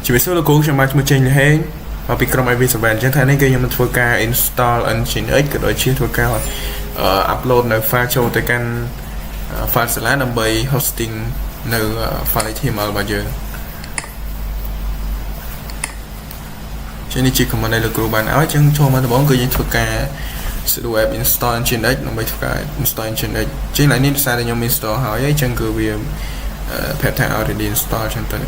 chỉ biết số là cũng chẳng một trình hết và bị cầm IP server chẳng thấy nên cái mình thua ca install Nginx cái đội chia thua ca uploadនៅ file ចូលទៅកាន់ file សាលាដើម្បី hosting នៅ file HTML របស់យើងជានេះជា command ដែលលោកគ្រូបានឲ្យចឹងចូលមកដំបូងគឺយើងធ្វើការ sudo apt install Nginx ដើម្បីធ្វើការ install Nginx ចឹងឡើយនេះសារដែលខ្ញុំ install ហើយចឹងគឺវាប្រាប់ថា already install ចឹងទៅ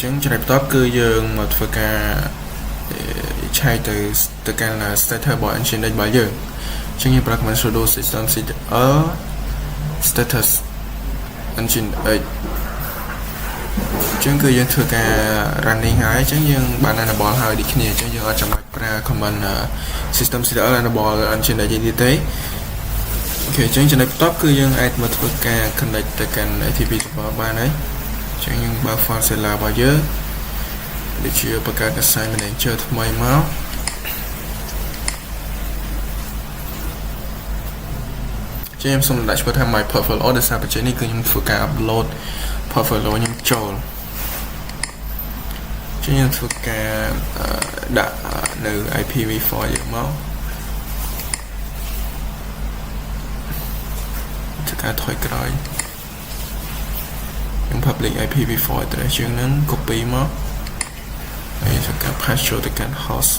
ចឹងចំណុចបន្ទាប់គឺយើងមកធ្វើការឆែកទៅកាន់ status របស់ Nginx របស់យើងចឹងយើងប្រើ command sudo systemctl status Nginx ចឹងគឺយើងធ្វើការ running ហើយចឹងយើងបាន enable ហើយដូចគ្នាចឹងយើងអត់ចាំបាច់ប្រើ command systemctl enable Nginx ទៀតទេអូខេចឹងចំណុចបន្ទាប់គឺយើងអាចមកធ្វើការ connect ទៅកាន់ FTP server បានហើយចឹងយើងបើក file Sala របស់យើងដូចជាបង្កើត assignment manager ថ្មីមកចឹងខ្ញុំសូមដាក់ឈ្មោះថា my portfolio ដោយសារបច្ចេកនេះគឺខ្ញុំធ្វើការ upload portfolio ខ្ញុំចូលចឹងខ្ញុំធ្វើការដាក់នៅ IPv4 យើងមកធ្វើការថយក្រោយខ្ញុំ public IPv4 address យើងនឹង copy មកហើយធ្វើការ paste ចូលទៅកាន់ host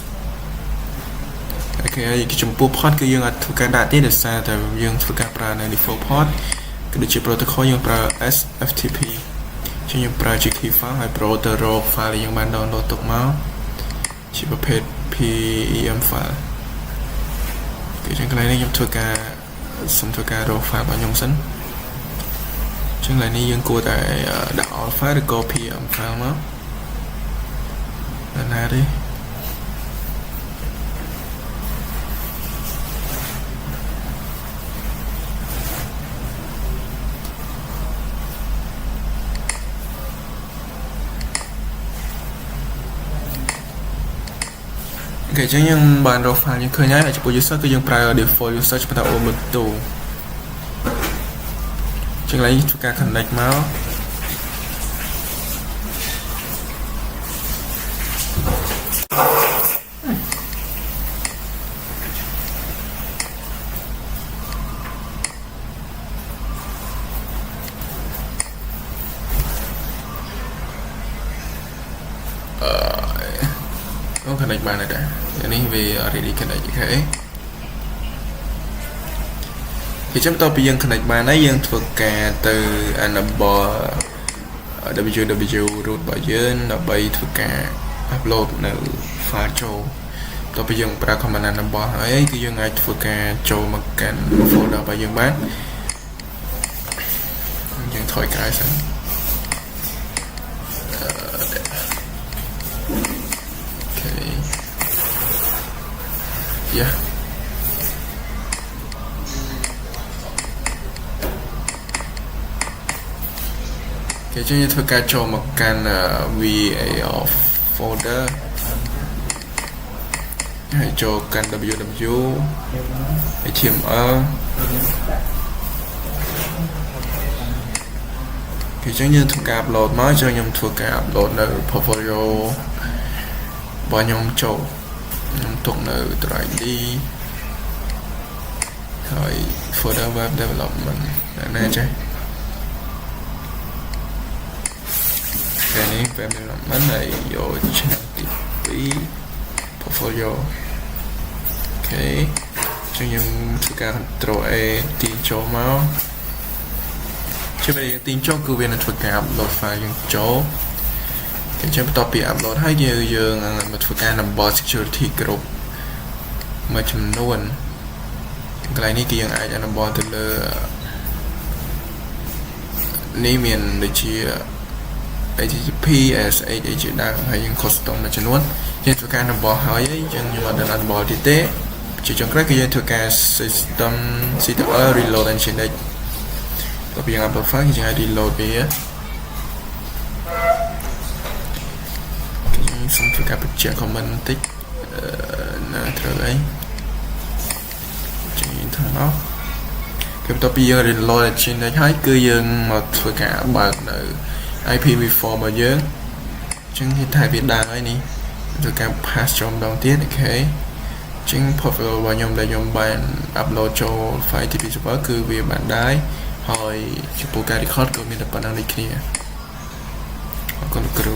អូខេហើយចំពោះ port គឺយើងអាចធ្វើការដាក់ទេដោយសារតែយើងធ្វើការប្រើនៅ default port គឺដូចជា protocol យើងប្រើ SFTP ចឹងយើងប្រើជា key file ហើយ browser raw file ដែលយើងបាន download ទុកមកជាប្រភេទ PEM file គឺចឹងកន្លែងនេះខ្ញុំធ្វើការសូមធ្វើការ raw file របស់ខ្ញុំសិនចឹងឡើយនេះយើងគួរតែដាក់ all file ឬក៏ PM file មកណាទេអូខេចឹងយើងបាន raw file យើងឃើញហើយចំពោះ user គឺយើងប្រើ default user ឈ្មោះថា Ubuntu ចឹងឡើយធ្វើការ connect មកconnect បានហើយដែរនេះវា already connect អូខេពីចាំតទៅពីយើង connect បានហើយយើងធ្វើការទៅ enable www root របស់យើងដើម្បីធ្វើការ upload នៅ file ចូលតទៅពីយើងប្រើ command enable ហើយគឺយើងអាចធ្វើការចូលមកកាន់ folder របស់យើងបានយើងថយក្រោយសិនYeah. Okay, chúng taធ្វើការចូលមកកាន់ VAR folder ហើយចូលកាន់ www html គេចឹងយើងធ្វើការ upload មកចឹងខ្ញុំធ្វើការ upload នៅ portfolio របស់ខ្ញុំចូលខ្ញុំទុកនៅ drive D ហើយ folder web development ណាចេះនេះ web development ហើយយកឆ្នាំទី2 portfolio អូខេចឹងខ្ញុំធ្វើការ control A ទីចូលមកជាពេលទីចូលគឺវានឹងធ្វើការ upload file យើងចូលគេចាំបន្ទាប់ពី upload ហើយយើងមកធ្វើការ number security group មួយចំនួនកន្លែងនេះគឺយើងអាច number ទៅលើនេះមានដូចជា HTTP SSH ជាដើមហើយយើង custom មួយចំនួនយើងធ្វើការ number ហើយយើងខ្ញុំអត់ដល់ number ទៀតទេជាចុងក្រោយគឺយើងធ្វើការ system ctl reload Nginx ដល់ពីយើង upload file យើងអាច reload វាសូមធ្វើការបញ្ជាក់ comment បន្តិចណាត្រូវអី đó cái tập bây giờ rồi trên đây thấy cứ dương một số cả bạn ở IPv4 mà dương chứng thì thay Việt Nam ấy nè rồi cả pass trong đầu tiên ok chứng profile và nhóm đại nhóm bạn upload cho file TP server cứ vì bạn đái hỏi chụp bộ cái record của mình là bạn đang đi kia còn được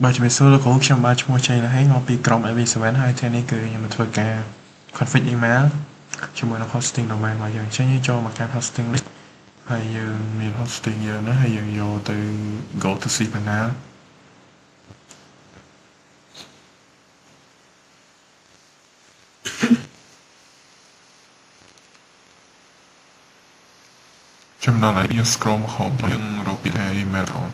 បើជំរាបសួរលោកគ្រូខ្ញុំបាទឈ្មោះជ័យណាហើយមកពីក្រុម AV7 ហើយថ្ងៃនេះគឺខ្ញុំមកធ្វើការ config email ជាមួយនឹង hosting domain របស់យើងអញ្ចឹងយើងចូលមកកាន់ hosting នេះហើយយើងមាន hosting យើងណាហើយយើងយកទៅ go to cPanel ចំណងឲ្យយើង scroll មក home យើងរកពី email អន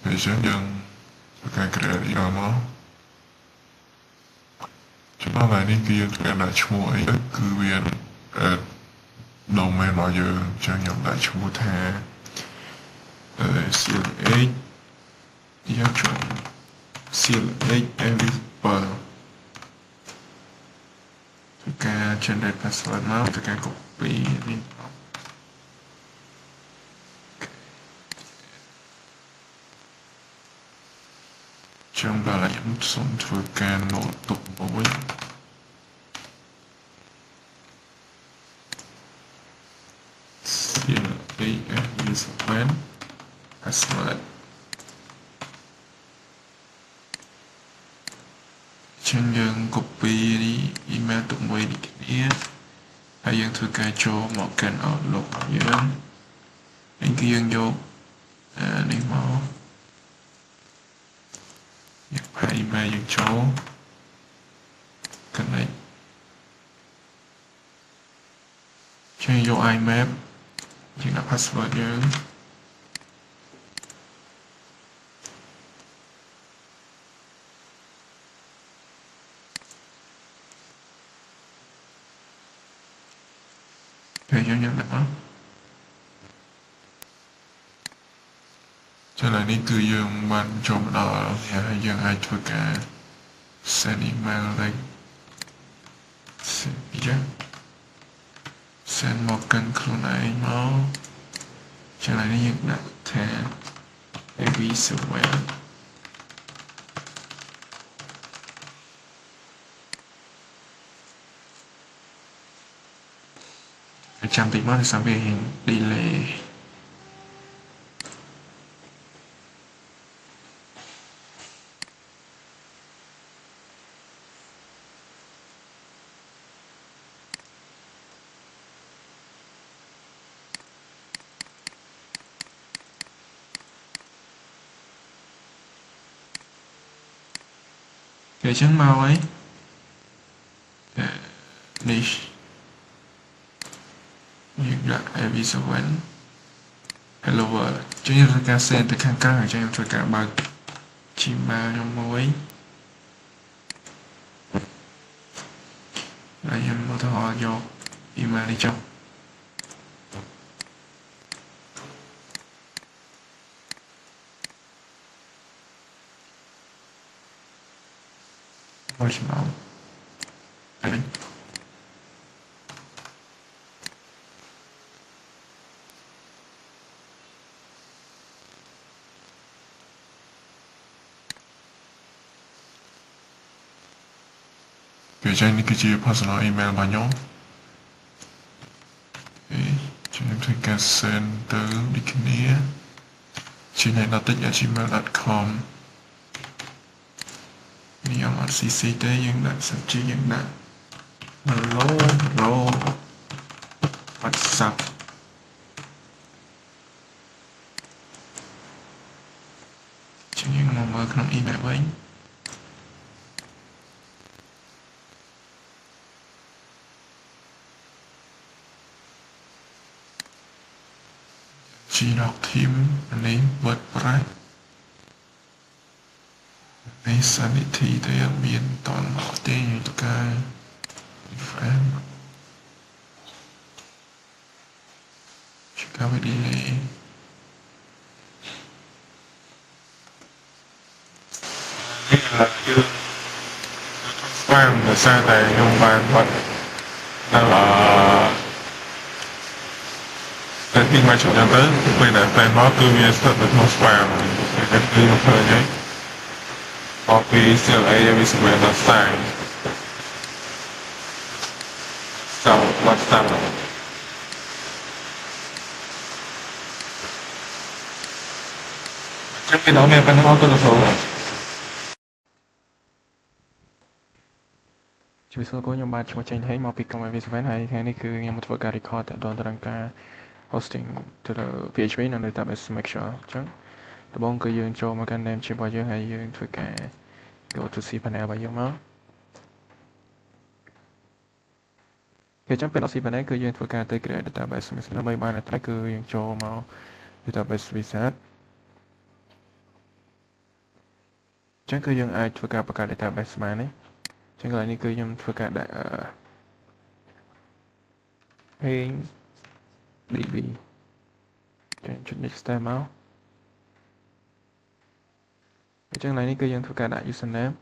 ហើយយើងធ្វើការ create email មកចំណងឲ្យនេះគឺយើងត្រូវដាក់ឈ្មោះអីគឺវា domain របស់យើងអញ្ចឹងខ្ញុំដាក់ឈ្មោះថា CLH យើងចូល CLH Available ធ្វើការ generate password មកធ្វើការ copy នេះចឹងដល់ខ្ញុំសូមធ្វើការ note ទុកមកវិញCLH password ចឹងយើង copy email ទុកមួយនេះគ្នាហើយយើងធ្វើការចូលមកកាន់ Outlook របស់យើងហើយគឺយើងយកនេះមកយើងផាយ email យើងចូល connect ចឹងយក IMAP យើងដាក់ password យើងហើយយើងដាក់មកចំណុចនេះគឺយើងបានចូលមកដល់ហើយយើងអាចធ្វើការ send email ទៅsend មកកាន់ខ្លួនឯងមកចំណុចនេះយើងដាក់ថា AV7 ចាំតិចមកសម្រាប់វា delay គេចឹងមកហើយនេះយើងដាក់ AV7 Hello World ចឹងយើងធ្វើការ send ទៅខាងក្រៅអញ្ចឹងខ្ញុំធ្វើការបើក Gmail ខ្ញុំមួយហើយខ្ញុំមកទៅយក email នេះចុះមកឆ្លងអីគេចេញនេះគឺជា personal email របស់ខ្ញុំខ្ញុំធ្វើការ send ទៅដូចគ្នា gmail.com នេះអត់ CC ទេយើងដាក់ subject យើងដាក់ hello WhatsApp ចឹងយើងមកមើលក្នុង email វិញGdoc team នេះ WordPress នេះ sanity តែអត់មានតន់មកទេយើងទៅការ frame ជាការ delay នេះយើងបានដោយសារតែខ្ញុំបានបាត់តែពីមកជួយទៅពេលដែលផ្លែមកគឺវាស្ថិតនៅក្នុង spam គឺខ្ញុំឃើញហើយអពី CLA វាស្មែដល់សាយបាត់តាម Chắc cái đó nghe bạn nói có được không? Chỉ số của nhóm bạn chúng mình thấy một pick công việc vấn hay thế này cứ nhóm một vài record ở đoạn đăng ca hosting to the PHP នៅ database make sure អញ្ចឹងដំបូងគឺយើងចូលមកកាន់ name របស់យើងហើយយើងធ្វើការ go to cpanel របស់យើងមកគេចាំពេល cpanel គឺយើងធ្វើការទៅ create database ដើម្បីបានតែគឺយើងចូលមក database wizard អញ្ចឹងគឺយើងអាចធ្វើការបង្កើត database បានទេអញ្ចឹងកន្លែងនេះគឺខ្ញុំធ្វើការដាក់page db ចុច next step មកអញ្ចឹងកន្លែងនេះគឺយើងធ្វើការដាក់ username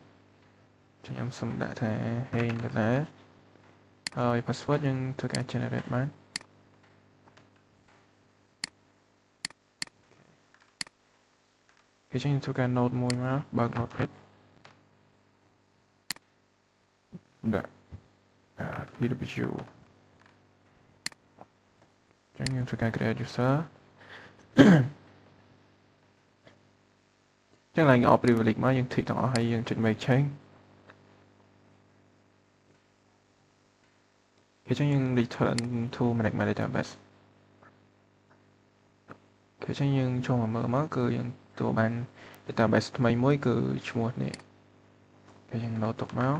ខ្ញុំសូមដាក់ថា hey ដដែលហើយ password យើងធ្វើការ generate បានគេយើងធ្វើការ node មួយមកបើក notepad ដាក់ pw ចឹងយើងធ្វើការ create user ចឹងឡើង all privilege មកយើង tick ទាំងអស់ហើយយើងចុច make change គេចឹងយើង return to manage my database គេចឹងយើងចូលមកមើលមកគឺយើងទទួលបាន database ថ្មីមួយគឺឈ្មោះនេះគេយើង load ទុកមក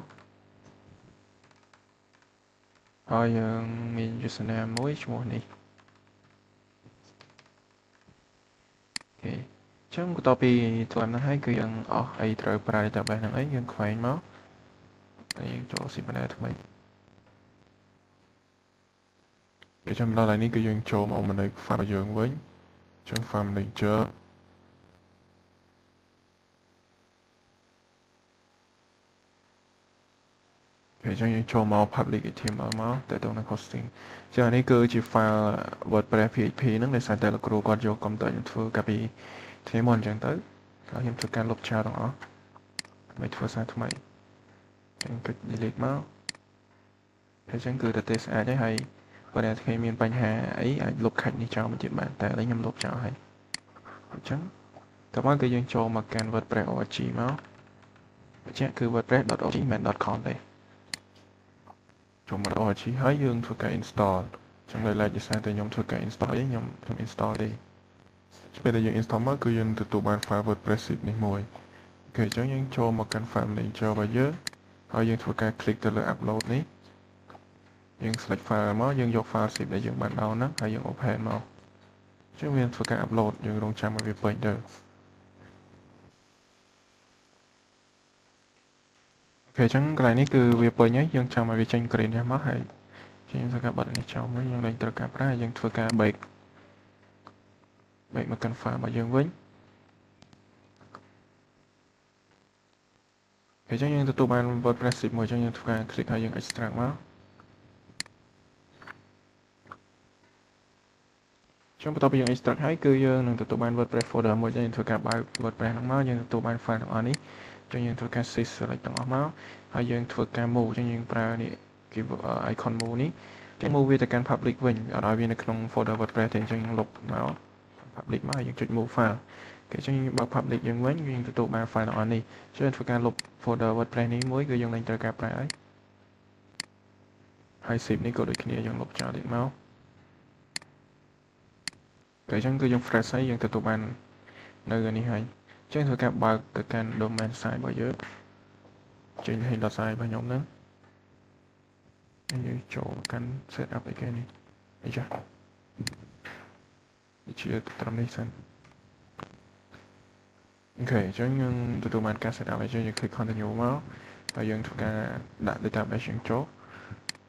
ហើយយើងមាន username មួយឈ្មោះនេះអូខេចឹងបន្ទាប់ពីធ្វើហ្នឹងហើយគឺយើងអស់អីត្រូវប្រើ database ហ្នឹងអីយើងខ្វែងមកហើយយើងចូល cpanel ថ្មីគេចាំដល់ហើយនេះគឺយើងចូលមកនៅ file របស់យើងវិញចឹង file manager គេចឹងយើងចូលមក public HTML មកទៅទៅនឹង hosting ចឹងអានេះគឺជា file WordPress PHP ហ្នឹងដែលសារតែលោកគ្រូគាត់យកកុំព្យូទ័រខ្ញុំធ្វើកាលពីថ្ងៃមុនអញ្ចឹងទៅហើយខ្ញុំធ្វើការលុបចោលទាំងអស់ដើម្បីធ្វើសារថ្មីចឹងគិត delete មកហើយចឹងគឺទៅស្អាតហើយបើតែថ្ងៃមានបញ្ហាអីអាចលុបខាច់នេះចោលមកទៀតបានតែឥឡូវខ្ញុំលុបចោលហើយអញ្ចឹងតើមកគឺយើងចូលមកកាន់ WordPress.org មកបញ្ជាក់គឺ WordPress.org មិន .com ទេចូលមក org ហើយយើងធ្វើការ install ចឹងដោយឡែកជាសារតែខ្ញុំធ្វើការ install អីខ្ញុំ install ទេពេលដែលយើង install មកគឺយើងទទួលបាន file WordPress zip នេះមួយអូខេចឹងយើងចូលមកកាន់ file manager របស់យើងហើយយើងធ្វើការ click ទៅលើ upload នេះយើង select file មកយើងយក file zip ដែលយើងបានដោនហ្នឹងហើយយើង open មកចឹងវាធ្វើការ upload យើងរងចាំឲ្យវាពេញទៅអូខេចឹងកន្លែងនេះគឺវាពេញហើយយើងចាំឲ្យវាចេញ green នេះមកហើយយើងធ្វើការបិទនេះចោលវិញយើងលែងត្រូវការប្រើយើងធ្វើការ break មកកាន់ file របស់យើងវិញហើយចឹងយើងទទួលបាន WordPress zip មួយចឹងយើងធ្វើការ click ហើយយើង extract មកចឹងបន្ទាប់ពីយើង extract ហើយគឺយើងនឹងទទួលបាន WordPress folder មួយយើងធ្វើការបើក WordPress ហ្នឹងមកយើងទទួលបាន file ទាំងអស់នេះចឹងយើងធ្វើការ select ទាំងអស់មកហើយយើងធ្វើការ move ចឹងយើងប្រើនេះគេ icon move នេះចឹង move វាទៅកាន់ public វិញអត់ឲ្យវានៅក្នុង folder WordPress ទេចឹងយើងលុបមក public មកហើយយើងចុច move file គេចឹងយើងបើក public យើងវិញយើងទទួលបាន file ទាំងអស់នេះចឹងធ្វើការលុប folder WordPress នេះមួយគឺយើងនឹងត្រូវការប្រើហើយ zip នេះក៏ដូចគ្នាយើងលុបចោលទៀតមកគេចឹងគឺយើង fresh ហើយយើងទទួលបាននៅនេះហើយចឹងធ្វើការបើកទៅកាន់ domain site របស់យើងចេញ header site របស់ខ្ញុំហ្នឹងយើងចូលកាន់ setup អីគេនេះអីចាជាត្រឹមនេះសិនអូខេចឹងយើងទទួលបានការ setup ហើយយើង click continue មកហើយយើងធ្វើការដាក់ database យើងចូល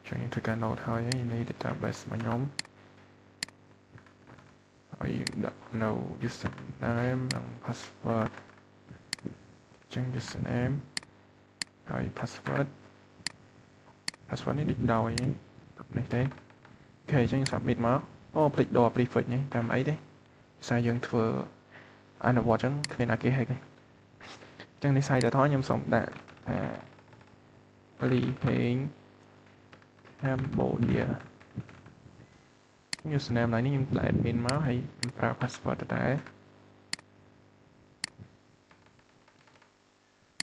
ចឹងយើងធ្វើការ load ហើយនេះ database របស់ខ្ញុំហើយដាក់ no username និង password ចឹង username ហើយ password នេះដូចដោយនេះទេអូខេចឹង submit មកអូភ្លេចដល់ prefix នេះតាមអីទេសារយើងធ្វើអនុវត្តចឹងគ្មានអាគេ hack ទេចឹងនេះ site ទៅខ្ញុំសូមដាក់Playing Cambodia username ឡើយនេះខ្ញុំដាក់ admin មកហើយខ្ញុំប្រើ password ទៅដែរ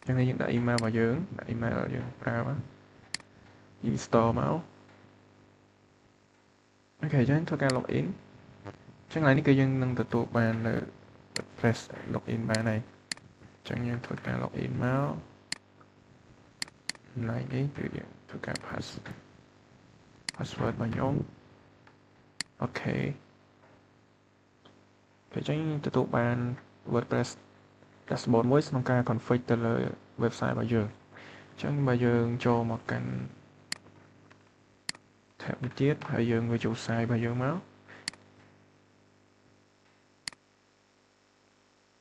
chẳng này những đã email vào dưỡng đã email vào dưỡng ra mà install máu ok chẳng thôi ca login chẳng lại ní cái dân nâng từ tụ bàn là press login bàn này chẳng như thôi ca login máu lại cái từ dạng thôi ca password vào nhóm ok cái chẳng từ tụ bàn WordPress dashboard mới xong ca config từ lời website bao giờ chẳng bao giờ cho một cảnh thẹp tiết hay giờ người chủ sai bao giờ máu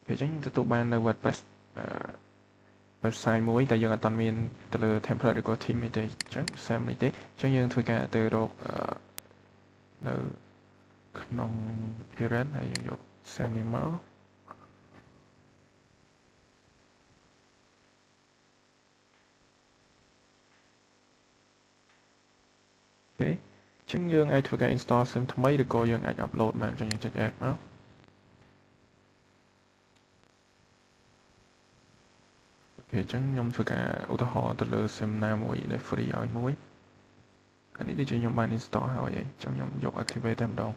cái chẳng từ tụ bàn là WordPress website mới tại giờ toàn miền từ lời template của team này chẳng xem này thế chẳng như thôi cả từ độ từ nông pirate hay giờ xem như máu ok chứng dương ai thuộc cái install xem mấy được coi dương ai upload mà cho những check app đó ok chứng nhom thuộc cả ô tô họ từ lừa xem nào mũi để free ở mũi anh ấy đi cho nhom ban install how vậy trong nhom dọc activate em đâu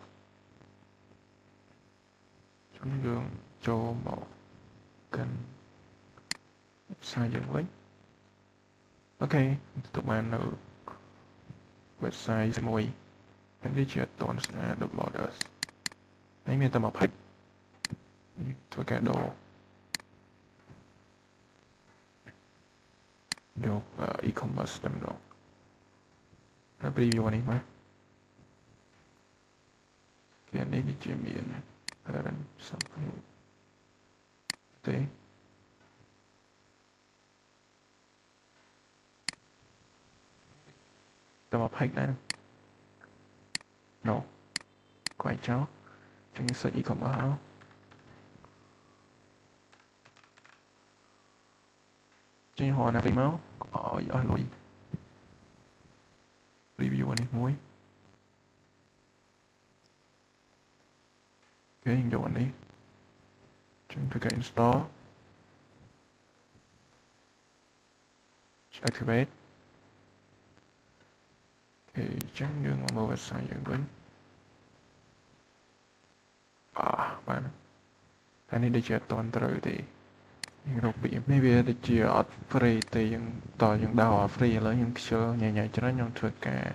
chứng dương cho một kênh website dương với ok tụi bạn nữ website mùi anh đi chia toàn sẽ được borders anh miền tầm một hết thuộc cả đồ được e-commerce tầm đồ nó preview này mà cái anh ấy đi chia miền current something thế tầm một hết này no quay cháu trong những search e-commerce trên họ là máu ở lối review anh muối cái hình dụ anh ấy chúng tôi cái install activate thì chẳng như một mô website dẫn đến bạn anh ấy đi chơi toàn trời thì rồi bị mấy việc đi chơi ở free thì những tòa những đào ở free là những chơi nhẹ nhàng cho nó những thuộc cả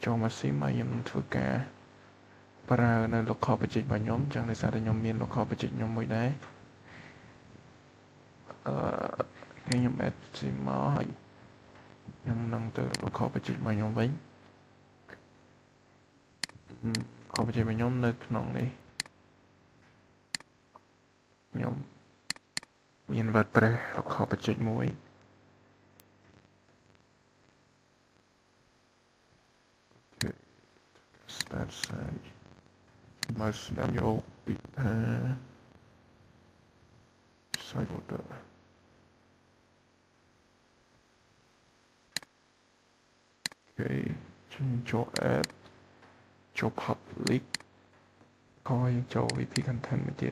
cho mà xí mà những thuộc cả para nơi local budget và nhóm chẳng để sao để nhóm miền local budget nhóm mới đấy cái nhóm ad xí mà nhóm nâng từ local budget mà nhóm với local budget mà nhóm nơi nông đi nhóm miền vật pre local budget mới start site must have your site order okay cho add cho public coi cho VP content một chút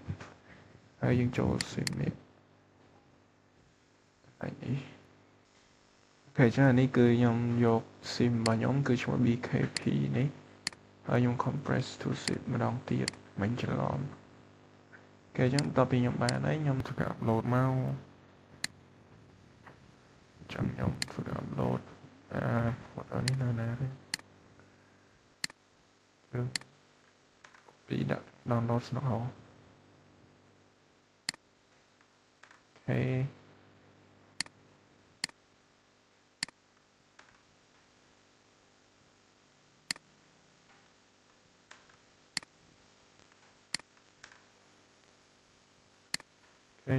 hay những cho submit anh ấy ok cho nên cứ nhóm dọc sim và nhóm cứ cho BKP này hay dùng compress to zip mà đong tiệt mình chỉ làm cái chúng ta bị nhóm bạn đấy nhóm thực upload mau chẳng nhóm thực upload một ở đây nào đấy được bị đặt download nó hậu ok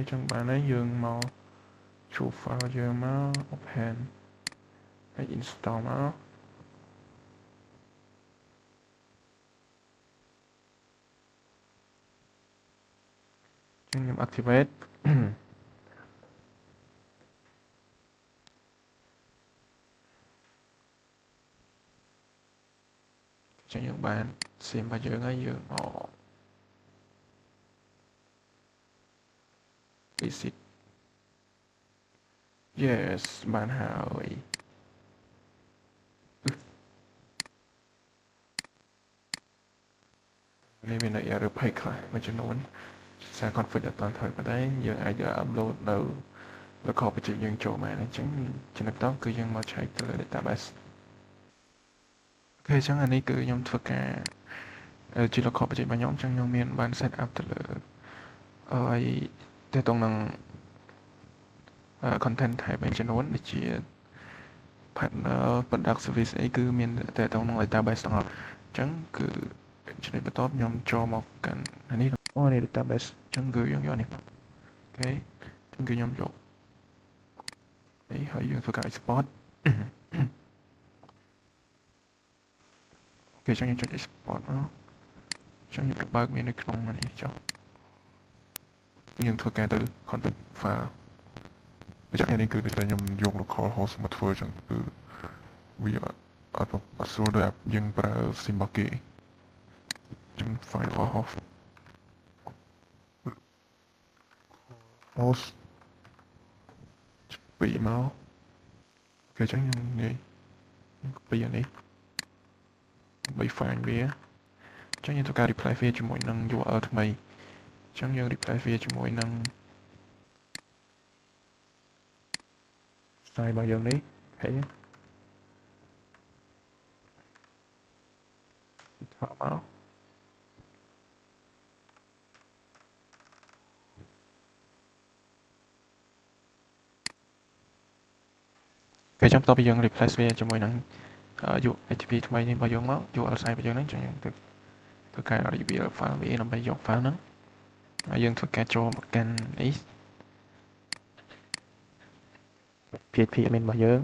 trong bạn ấy dương màu chủ file dương máu open hay install máu trong nhóm activate cho những bạn xem và dương ấy dương màu visit yes បានហើយនេះមាន error page ខ្លះមួយចំនួនសារ config អត់តាន់ត្រូវប៉ុន្តែយើងអាច upload នៅ local project យើងចូលមកអញ្ចឹងចំណុចតគឺយើងមកឆែកទៅលើ database អូខេអញ្ចឹងអានេះគឺខ្ញុំធ្វើការជា local project របស់ខ្ញុំអញ្ចឹងខ្ញុំមានបាន set up ទៅលើហើយទៅតรงនឹង content type មួយចំនួនដូចជា partner product service អីគឺមានតែតรงនឹង database ទាំងអស់អញ្ចឹងគឺចំណុចបន្ទាប់ខ្ញុំចូលមកកាន់អានេះអូនេះ database អញ្ចឹងគឺយើងយកនេះអូខេអញ្ចឹងគឺខ្ញុំយកនេះហើយយើងធ្វើការ export អូខេអញ្ចឹងយើងចុច export មកអញ្ចឹងយើងបើកមាននៅក្នុងនេះចុះយើងធ្វើការទៅ config file អញ្ចឹងនេះគឺខ្ញុំយក local host មកធ្វើអញ្ចឹងគឺវាអត់ស្រួលដូចយើងប្រើ sim របស់គេអញ្ចឹង file hostពីមកគេអញ្ចឹងខ្ញុំនេះពីអានេះបី find វាអញ្ចឹងយើងធ្វើការ replace វាជាមួយនឹង URL ថ្មីអញ្ចឹងយើង replace វាជាមួយនឹង style របស់យើងនេះហើយថតមកគេចាំតទៅយើង replace វាជាមួយនឹង HTTP ថ្មីនេះរបស់យើងមក URL site របស់យើងហ្នឹងអញ្ចឹងយើងធ្វើការ reveal file វាដើម្បីយក file ហ្នឹងហើយយើងធ្វើការចូលមកកាន់នេះ PHP admin របស់យើង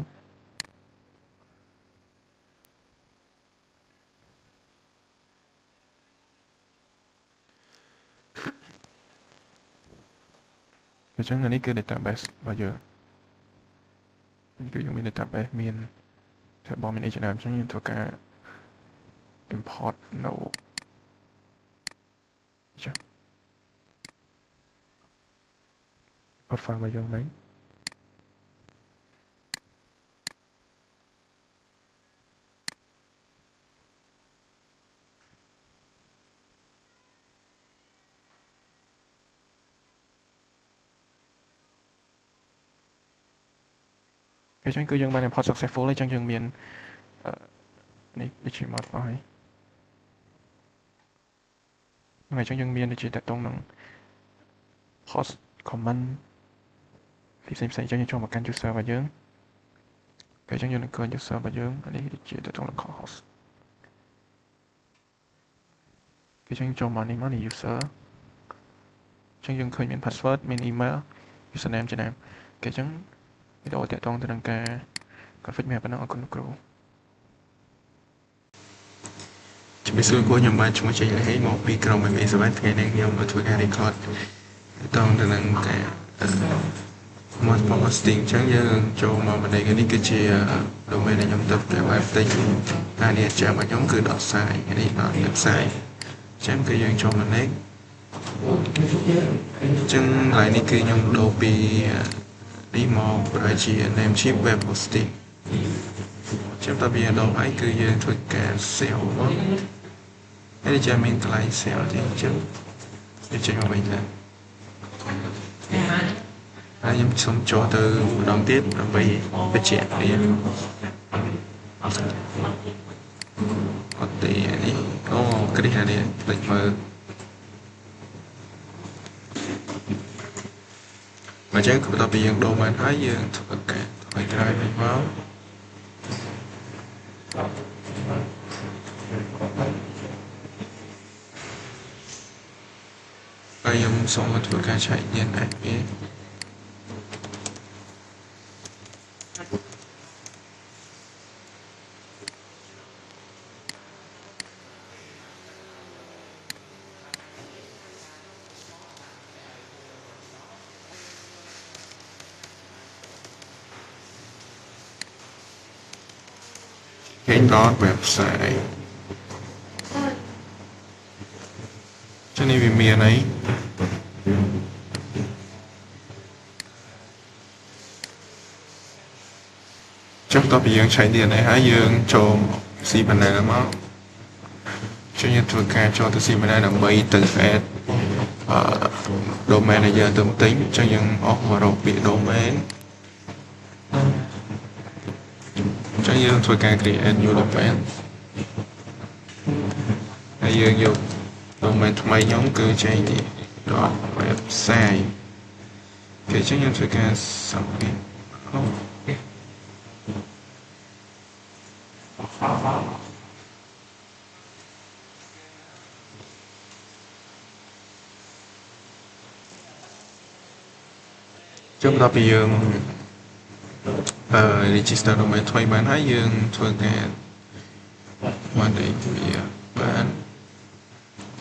អញ្ចឹងនេះគឺ database របស់យើងគឺយើងមាន database មានតែបងមានអីច្រើនអញ្ចឹងយើងធ្វើការ import នៅចា import file របស់យើងហ្នឹងអញ្ចឹងគឺយើងបាន import successful ហើយអញ្ចឹងយើងមាននេះដូចជា mod file ហើយអញ្ចឹងយើងមានដូចជាតកតងនឹង post comment ផ្សេងៗអញ្ចឹងយើងចូលមកកាន់ user របស់យើងអញ្ចឹងយើងនឹងឃើញ user របស់យើងអានេះដូចជាតកតងនឹង host អញ្ចឹងចូលមកនេះមកនេះ user អញ្ចឹងយើងឃើញមាន password មាន email username ជាដើមអញ្ចឹងវីដេអូតាក់ទងទៅនឹងការ config មានប៉ុណ្ណឹងអរគុណលោកគ្រូជំរាបសួរគូខ្ញុំបានឈ្មោះជ័យលហេមកពីក្រុម MA7 ថ្ងៃនេះខ្ញុំមកធ្វើការ record តងទៅនឹងការ mod posting អញ្ចឹងយើងចូលមកបណ្ដេញនេះគឺជា domain ដែលខ្ញុំទៅតែ web ផ្ទៃហើយនេះចាំរបស់ខ្ញុំគឺ .site នេះ .website អញ្ចឹងគឺយើងចូលមកនេះអញ្ចឹងឡើយនេះគឺខ្ញុំដូរពីនេះមកប្រើជា Namecheap web hosting ចាំតើវាដូរហើយគឺយើងធ្វើការ save មកហើយចាំមានកន្លែង save ទៀតអញ្ចឹងវាចេញមកវិញទៅហើយខ្ញុំសូមចូលទៅម្ដងទៀតដើម្បីបញ្ជាក់វាអត់ទេនេះអូគ្រីអានេះភ្លេចមើលអញ្ចឹងបន្ទាប់ពីយើងដូរបានហើយយើងធ្វើការថ្មីក្រោយវិញមកហើយខ្ញុំសូមមកធ្វើការឆែកញ៉ាំអាចវាwebsite ចឹងនេះវាមានអី តពីយើងឆែកទៀតហើយយើងចូល cPanel មកចឹងយើងធ្វើការចូលទៅ cPanel ដើម្បីទៅ add domain ដែលយើងទៅទិញចឹងយើងអស់មករកពាក្យ domain ចឹងយើងធ្វើការ create new domain ហើយយើងយក domain ថ្មីខ្ញុំគឺ jd.website គេចឹងយើងធ្វើការ submit ចឹងដល់ពីយើងregister domain ថ្មីបានហើយយើងធ្វើការបានវាបាន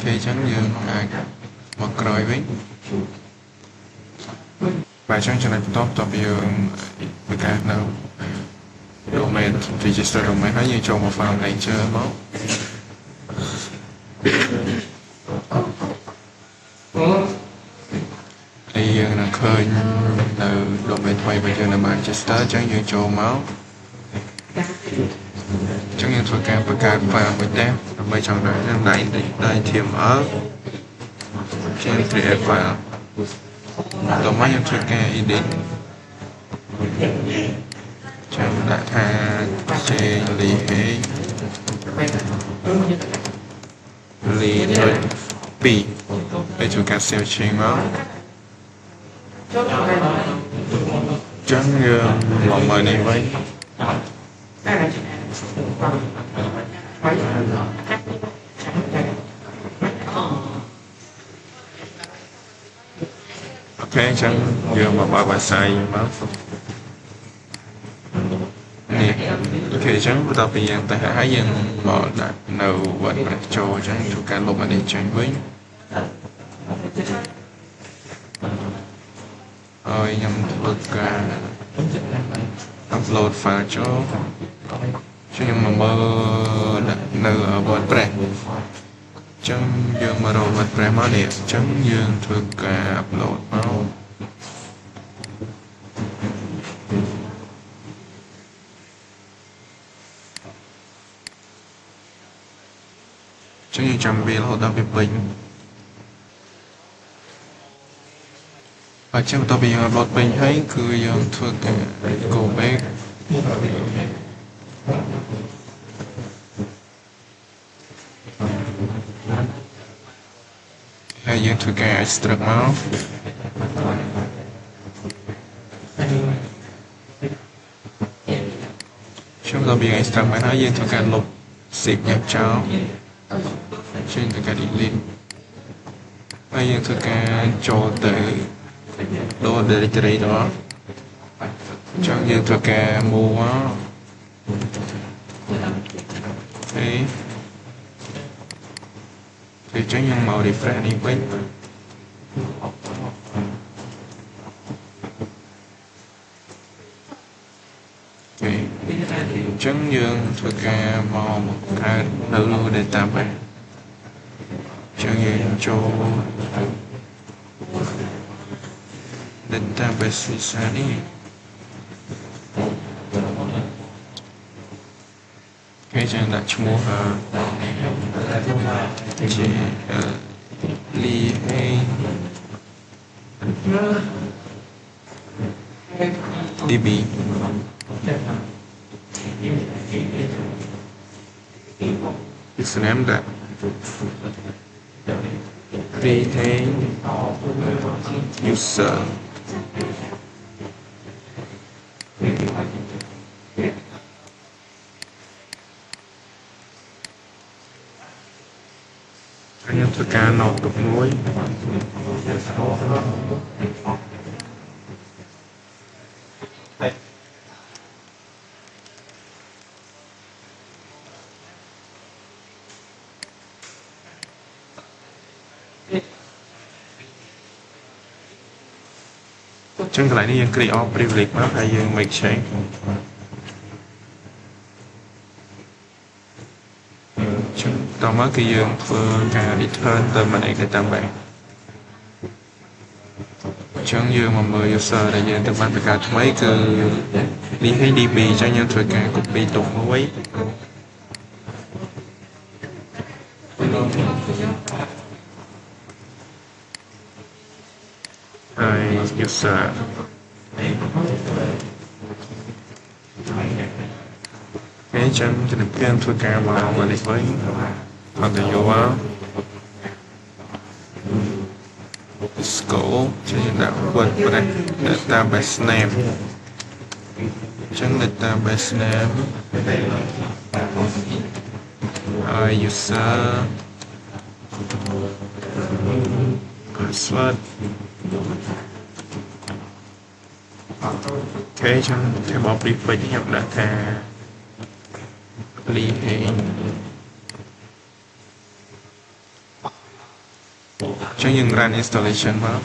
គេចឹងយើងអាចមកក្រោយវិញបាទចឹងចំណុចបន្ទាប់តពីយើងបង្កើតនៅ domain register domain ហើយយើងចូលមក file manager មកហើយយើងនឹងឃើញនៅ domain ថ្មីរបស់យើងនៅ Manchester ចឹងយើងចូលមកចឹងយើងធ្វើការបង្កើត file មួយដែរដើម្បីចង់ដាក់HTML ចឹង create file ដល់មកយើងធ្វើការ edit ចឹងដាក់ថា jli li 2ហើយធ្វើការ save change មកចឹងយើងមកមើលនេះវិញអូខេចឹងយើងមកបើក website មកនេះអូខេចឹងបន្ទាប់ពីយើងទៅហើយយើងមកដាក់នៅ WordPress ចូលចឹងធ្វើការលុបអានេះចេញវិញហើយខ្ញុំធ្វើការ upload file ចូលខ្ញុំមកមើលនៅ WordPress ចឹងយើងមករក WordPress មកនេះចឹងយើងធ្វើការ upload មកចឹងយើងចាំវារហូតដល់វាពេញហើយចឹងបន្ទាប់ពីយើង upload ពេញហើយគឺយើងធ្វើការ go back ហើយយើងធ្វើការ extract មកចឹងបន្ទាប់ពី extract មកហើយយើងធ្វើការលុប zip យ៉ាងចោលចឹងធ្វើការ delete ហើយយើងធ្វើការចូលទៅដល់ directory ដល់ចឹងយើងធ្វើការ move មកហើយចឹងយើងមក refresh នេះវិញចឹងយើងធ្វើការមកកើតនៅ database ចឹងយើងចូល database វិសានេះគេចឹងដាក់ឈ្មោះជា li db username ដាក់ retain user ខ្ញុំធ្វើការ note ទុកមួយចឹងកន្លែងនេះយើង create all privilege មកហើយយើង make change ចឹងតមកគឺយើងធ្វើការ return ទៅ manage database ចឹងយើងមកមើល user ដែលយើងទៅបានបង្កើតថ្មីគឺ lý hay DB cho nhân thời cả copy tổng mới user cái chân cho được cái thôi cả vào mà đi với hoặc là vô vào school cho những đạo quên vào đây database name chân database name user password cái chân theo bảo prefix nhập data liên hệ cho những run installation vào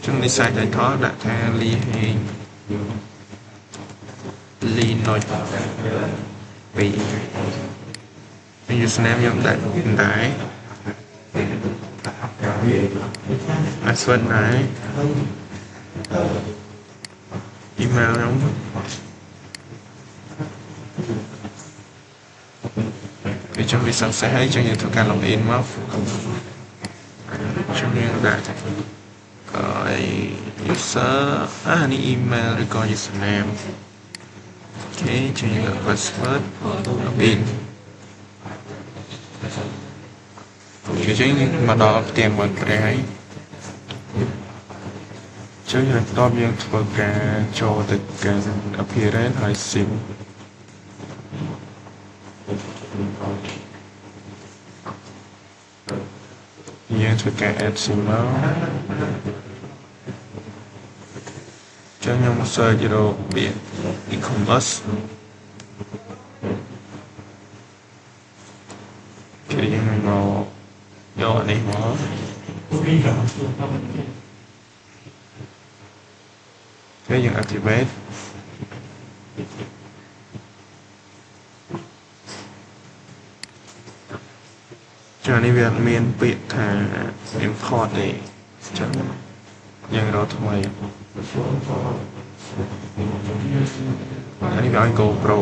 chúng đi sai tại đó data liên hệ Linux vì username giống hiện tại password này email giống để chuẩn bị sẵn sàng cho những thực hành login mất trong những đại rồi user này email rồi có username ok cho những password login ok cho những mà đo tiền bằng cái cho những top những thuộc cả cho tất cả appearance hay sim những thuộc cả add sim cho những search rồi biển e-commerce thì mình vào do này mở cái những activate cho nên việc miền biệt thà import để chẳng những đó thôi anh nói GoPro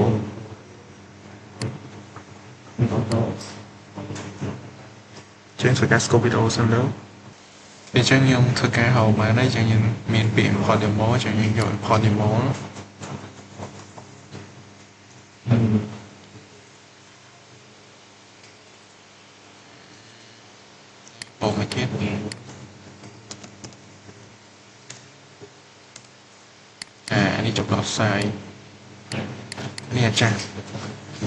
trên sự casco video xem đâu để cho những thực cái hậu mà đây cho những miền biển import demo cho những dội import demo bộ máy kếtนี่จบแล้วไซต์เนี่ยจ้ะ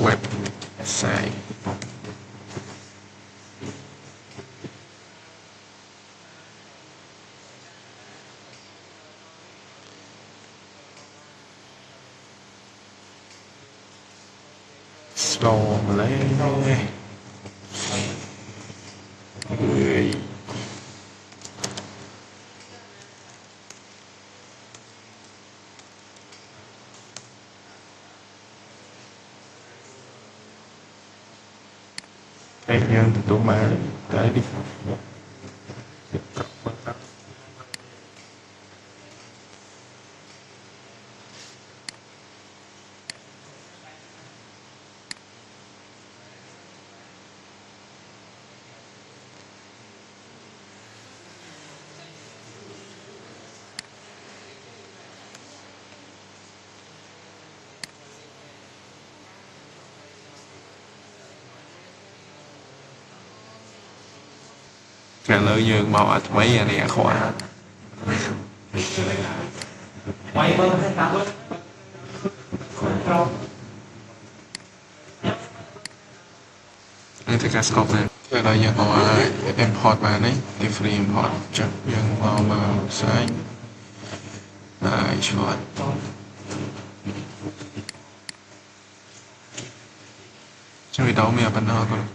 เว็บไซต์สโลว์มาเลยanh em từ tố mà cái đi trả lời dương màu ở mấy anh em khóa đây là scope này trả lời dương màu import mà đấy thì free import chắc dương màu sai chọn trong video mình ở bên đó còn